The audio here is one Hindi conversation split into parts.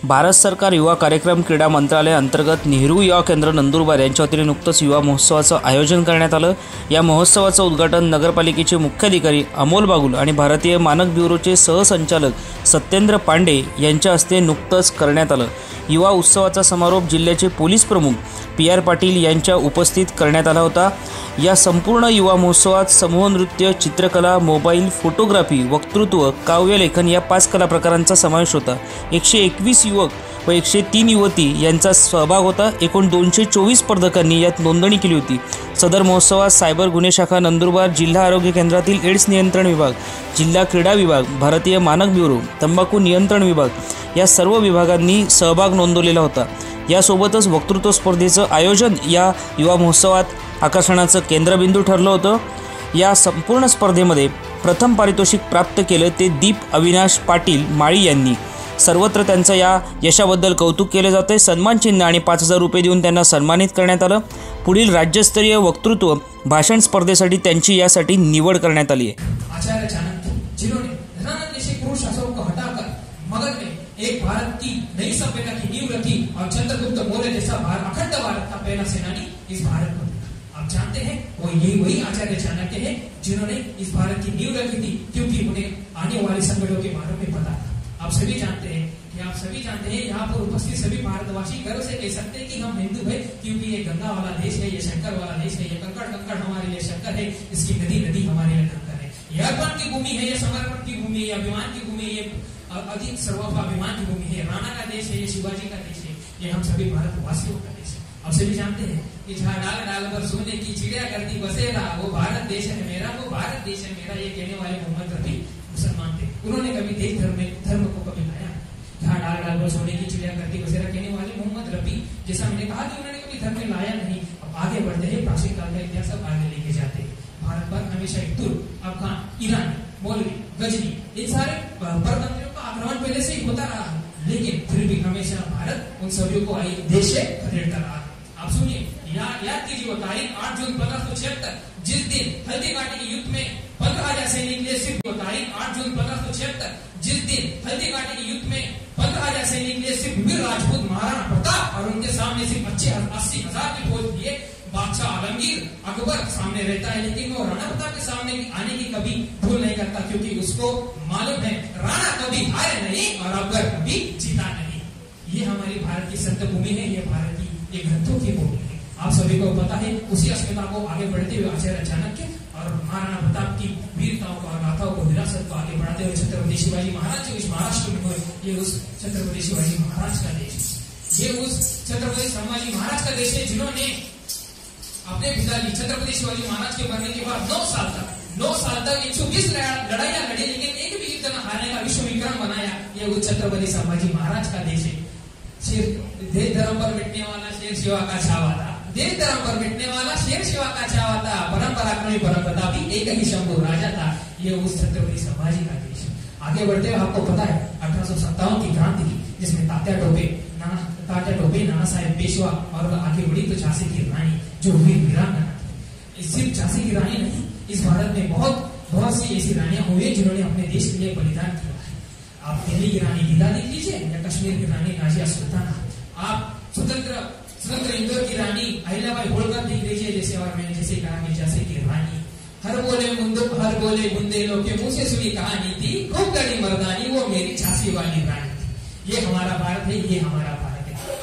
भारत सरकार युवा कार्यक्रम क्रीडा मंत्रालय अंतर्गत नेहरू युवा केंद्र नंदुरबार यांच्या वतीने नुकतंच युवा महोत्सवाचं आयोजन करण्यात आलं। या महोत्सवाचं उद्घाटन नगरपालिकेचे मुख्याधिकारी अमोल बागुल आणि भारतीय मानक ब्युरोचे सहसंचालक सत्येंद्र पांडे यांच्या हस्ते नुकतंच करण्यात आलं। युवा उत्सवाचा समारोप जिल्ह्याचे पोलीस प्रमुख PR पाटील यांच्या उपस्थित करण्यात आला होता। या संपूर्ण युवा महोत्सवात समूह नृत्य, चित्रकला, मोबाईल फोटोग्राफी, वक्तृत्व, काव्यलेखन या 5 कला प्रकारांचा समावेश होता। 121 युवक व 103 युवती यांचा सहभाग होता। एकूण 224 स्पर्धकांनी यात नोंदणी केली होती। सदर महोत्सवात सायबर गुन्हे शाखा नंदुरबार, जिल्हा आरोग्य केंद्रातील एड्स नियंत्रण विभाग, जिल्हा क्रीडा विभाग, भारतीय मानक ब्युरो, तंबाखू नियंत्रण विभाग या सर्व विभागांनी सहभाग नोंदवलेला होता। यासोबतच वक्तृत्व स्पर्धेचं आयोजन या युवा महोत्सवात आकर्षणाचं केंद्रबिंदू ठरलं होतं। या संपूर्ण स्पर्धेमध्ये प्रथम पारितोषिक प्राप्त केलं ते दीप अविनाश पाटील माळी यांनी। सर्वत्र त्यांचं या यशाबद्दल कौतुक केले जाते। सन्मान चिन्ह आणि 5000 रुपये देऊन त्यांना सन्मानित करण्यात आलं। पुढील राज्यस्तरीय वक्तृत्व भाषण स्पर्धेसाठी त्यांची यासाठी निवड करण्यात आली आहे। आचार्य चाणक्य जिन्होंने धनानंद जैसे पुरुष शासकों को हटाकर मगध में एक भारत की नई सभ्यता की नींव रखी और चंद्रगुप्त मौर्य जैसा अखंड भारत का पहला सेनानी इस भारत में। आप जानते हैं वो वही आचार्य चाणक्य है जिन्होंने इस भारत की नींव रखी थी, क्योंकि उन्हें आने वाले संकटों के बारे में पता था। आप सभी जानते हैं यहाँ पर उपस्थित सभी भारतवासी गर्व से कह सकते हैं कि हम हिंदू हैं, क्योंकि ये गंगा वाला देश है, ये शंकर वाला देश है, ये कंकड़ हमारे लिए शंकर है, इसकी नदी हमारे लिए कंकर है। ये अर्पण की भूमि है, ये समर्पण की भूमि है, अभिमान की भूमि है, ये अधिक सर्वाभिमान की भूमि है। राणा का देश है, ये शिवाजी का देश है, ये हम सभी भारतवासियों का देश है। आप सभी जानते हैं कि जहाँ डाल डाल पर सोने की चिड़िया करती बसेरा, वो भारत देश है मेरा, वो भारत देश है मेरा, ये कहने वाले मोहम्मद रफी मुसलमान थे। उन्होंने कभी देश धर्म को कभी लाया। जहाँ डाल डाल पर सोने की चिड़िया करती बसेरा कहने वाले मोहम्मद रफी, जैसा मैंने कहा कि उन्होंने कभी धर्म में लाया नहीं। अब आगे बढ़ते हैं, प्राचीन काल का इतिहास अब आगे लेके जाते हैं। भारत पर हमेशा एक तुर्क, अफगान, ईरानी, मौलवी, गजनी, इन सारे परतंत्रियों का आक्रमण पहले से ही होता रहा, लेकिन फिर भी हमेशा भारत उन सभी को देश से खदेड़ता रहा। आप सुनिए, याद कीजिए वो तारीख 8 जून 1576, जिस दिन हल्दी घाटी के युद्ध में 15,000 सैनिक निकले। सिर्फ वो तारीख 8 जून 1576, जिस दिन हल्दी घाटी के युद्ध में 15,000 सैनिक निकले। सिर्फ वीर राजपूत महाराणा प्रताप और उनके सामने सिर्फ 80,000 की फौज लिए बादशाह आलमगीर अकबर सामने रहता है, लेकिन वो राणा प्रताप के सामने आने की कभी भूल नहीं करता, क्योंकि उसको मालूम है राणा कभी हारे नहीं और अकबर कभी जीता नहीं। ये हमारी भारत की संत भूमि है, ये भारत की ये ग्रंथों की भूमि है। आप सभी को पता है, उसी अस्मिता को आगे बढ़ते हुए आचार्य चाणक्य और महाराणा प्रताप की वीरताओं को और गाथाओं को, विरासत को आगे बढ़ाते हुए छत्रपति शिवाजी महाराज जो इस महाराष्ट्र में हुए, ये उस छत्रपति शिवाजी महाराज का देश है। ये उस छत्रपति संभाजी महाराज का देश है जिन्होंने अपने पिताजी छत्रपति शिवाजी महाराज के मरने के बाद 9 साल तक 120 लड़ाइयां लड़ी, लेकिन एक भी युद्ध न हारने का विश्व विक्रम बनाया। ये उस छत्रपति संभाजी महाराज का देश है। देश धर्म पर मिटने वाला शेर शिवा का छावा था, देश धर्म पर मिटने वाला शेर शिवा का छावा था, परम पराक्रमी परम प्रतापी एक ही शंभू राजा था। ये उस छत्रपति संभाजी का देश है। आगे बढ़ते हुए आपको पता है 1857 की क्रांति थी, जिसमें तात्या टोपे, नाना साहेब पेशवा और आगे बढ़ी तो झांसी की रानी जो वीर वीरांगना थी। सिर्फ झांसी की रानी नहीं, इस भारत में बहुत सी ऐसी रानियां हुई जिन्होंने अपने देश के लिए बलिदान किया है। आप दिल्ली की रानी गीता देख लीजिए, या कश्मीर की रानी नाजिया सुल्ताना, आप स्वतंत्र इंदौर की रानी अहिल्याबाई होलकर देख लीजिए, जैसे और मैंने जैसे कहा कि झांसी की रानी। हर बोले बुंदेलों के मुंह से सुनी कहानी थी, खूब गड़ी मर्दानी वो मेरी झांसी वाली रानी थी। ये हमारा भारत है, ये हमारा भारत है।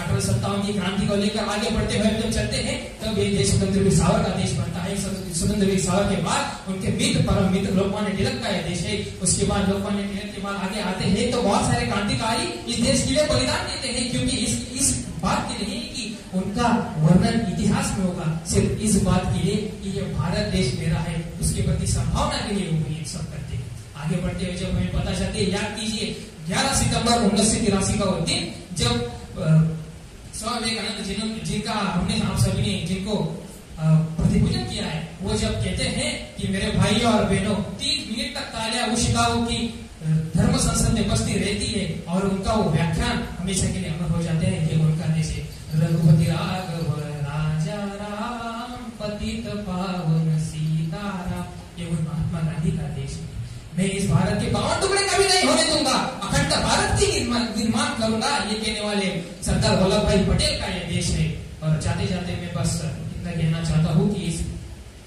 1857 की क्रांति को लेकर आगे बढ़ते हुए जब चलते हैं, तब ये देश स्वतंत्र वीर सावर का देश बनता है। स्वतंत्र वीर सावर के बाद उनके मित्र, परम मित्र लोकमान्य तिलक का यह देश है। उसके बाद लोकमान्य तिलक के बाद आगे आते हैं तो बहुत सारे क्रांतिकारी इस देश के लिए बलिदान देते हैं, क्योंकि इस बात के लिए कि उनका वर्णन इतिहास में होगा, सिर्फ इस बात के लिए कि ये भारत देश मेरा है, उसके प्रति संभावना के लिए वो ये सब करते हैं। आगे बढ़ते हुए जब हमें पता चलते, याद कीजिए 11 सितंबर 1983 का वो दिन जब स्वामी विवेकानंद जिनका हमने आप सभी ने जिनको प्रतिपूजन किया है, वो जब कहते हैं कि मेरे भाइयों और बहनों 3 मिनट तक तालियां उशिकाओं की धर्म संसद में बसती रहती है और उनका वो व्याख्यान हमेशा के लिए अमर हो जाते हैं। ये उनका देश है। रघुपति राघव राजा राम पतित पावन सीताराम, ये महात्मा गांधी का देश है। मैं इस भारत के 52 टुकड़े कभी नहीं होने दूंगा, अखंड भारत की निर्माण करूंगा, ये कहने वाले सरदार वल्लभ भाई पटेल का ये देश है। और जाते जाते मैं बस इतना कहना चाहता हूँ कि इस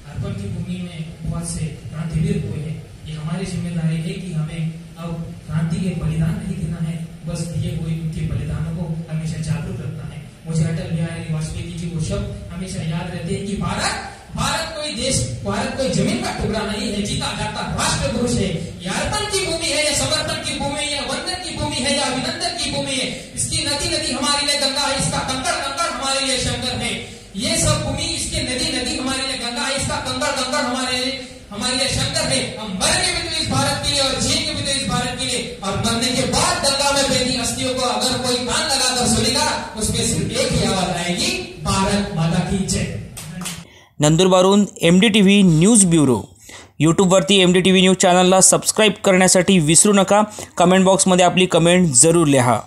अर्पण की भूमि में बहुत से क्रांतिवीर हुए हैं। ये हमारी जिम्मेदारी है कि हमें अब क्रांति के बलिदान नहीं देना है, बस दिए हुए उनके बलिदानों को हमेशा जागरूक रखना है। मुझे अटल बिहारी वाजपेयी जी को शब्द हमेशा याद रहते हैं कि भारत कोई देश, भारत कोई जमीन का टुकड़ा नहीं है, जीता जाता राष्ट्र पुरुष है। ये अर्पण की भूमि है, या समर्पण की भूमि है, या वंदन की भूमि है, या अभिनंदन की भूमि है। इसकी नदी हमारे लिए गंगा है, इसका कंकड़ हमारे लिए शंकर है। ये सब भूमि, इसके नदी हमारे लिए गंगा है, इसका कंकड़ हमारे लिए शंकर है। हम मरेंगे भी तो इस भारत के लिए और जिएंगे भी तो इस भारत के लिए। और मरने के बाद गंगा में बहती अस्थियों को अगर कोई कान लगाकर सुनेगा, उसमें सिर्फ एक ही आवाज आएगी, भारत माता की जय। नंदुरबारून MDTV न्यूज ब्युरो। यूट्यूबवरती MDTV न्यूज चॅनलला सबस्क्राईब करण्यासाठी विसरू नका। कमेंट बॉक्समध्ये आपली कमेंट जरूर लिहा।